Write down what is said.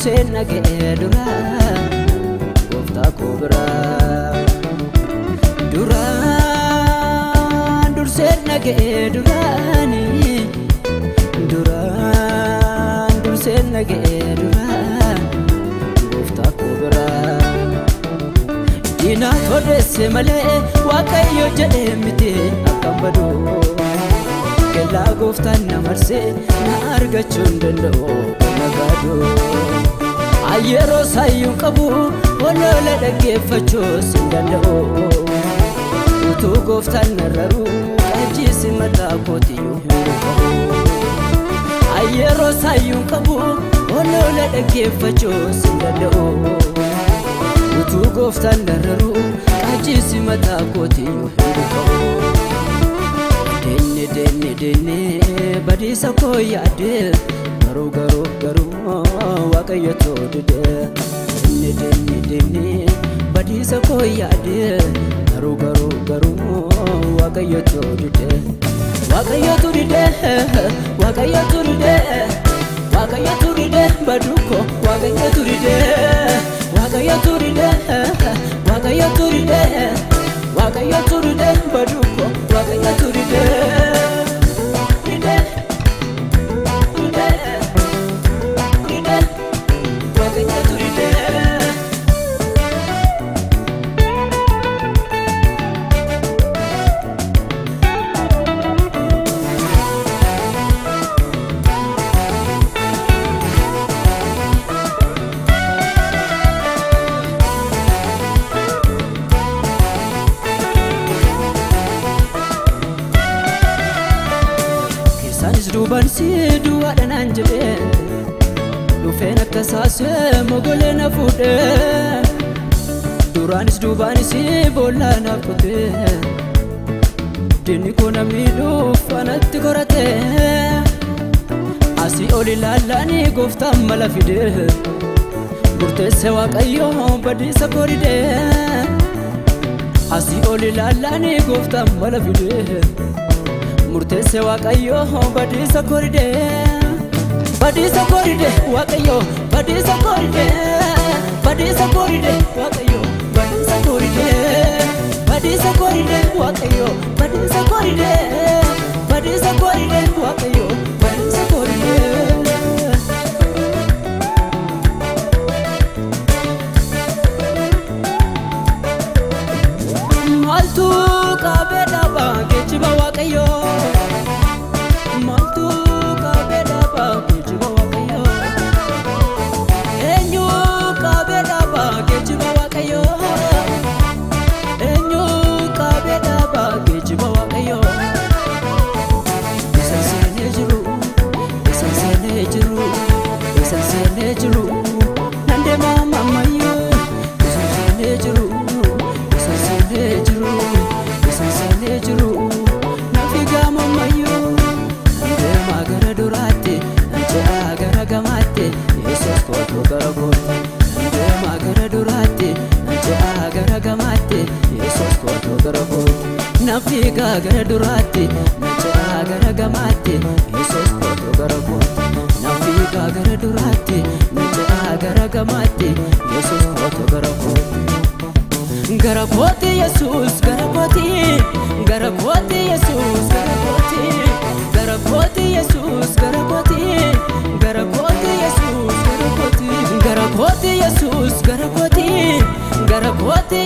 durseen nagee dura gooftaa koo biraa duraan durseen nagee duraani duraan durseen nagee dura gooftaa koo biraa diina todeesse malee waaqayyo jedhee miti akkam baduu Kella gooftaan na marsee na argachuu hin danda'u nagaadhu Ayyeroo sayyuu qabu olola dhaggeeffachuus hin danda'u Utuu gooftaan narraru qajeelsi mataa kootiyyuu hin qabu Ayyeroo sayyuu qabu olola dhaggeeffachuus hin danda'u Utuu gooftaan narraru qajeelsi mataa kootiyyuu hin qabu Denne badisa koo yaade garuu waaqayyo dide Denne badisa koo yaade garuu waaqayyo dide Waaqayyo dide baduko waaqayyo dide baduko waaqayyo dide Duban si duwa danan jebe Dufen akka saase mogole na fude Duranis duban si bolla na pute Dini ko namni dhufanatti korate Asi oli laalani gooftaan mala fide Murteesse waaqayyo badisa koride Asi oli laalani gooftaan mala fide Murteesse waaqayyo badisa koride waaqayyo badisa koride waaqayyo badisa koride waaqayyo badisa koride waaqayyo badisa koride Maltu kabeda ba gechiba waaqayyo Maltu kabeda ba gechiba waaqayyo Enyu kabeda ba gechiba waaqayyo Enyu kabeda ba gechiba waaqayyo Esansene jiru Nande mama mayo Esansene jiru Nafiga mamayo Nde magara durate Nche agara gamate Yesus koto garagote Nde magara durate Nche agara gamate Yesus koto garagote Nafiga agara durate Nche agara gamate Yesus koto garagote Nafiga agara durate Nche agara gamate Yesus koto garagote Garakoti Yesus garakoti Garakoti Yesus garakoti Garakoti Yesus garakoti Garakoti Yesus garakoti Garakoti Yesus garakoti Garakoti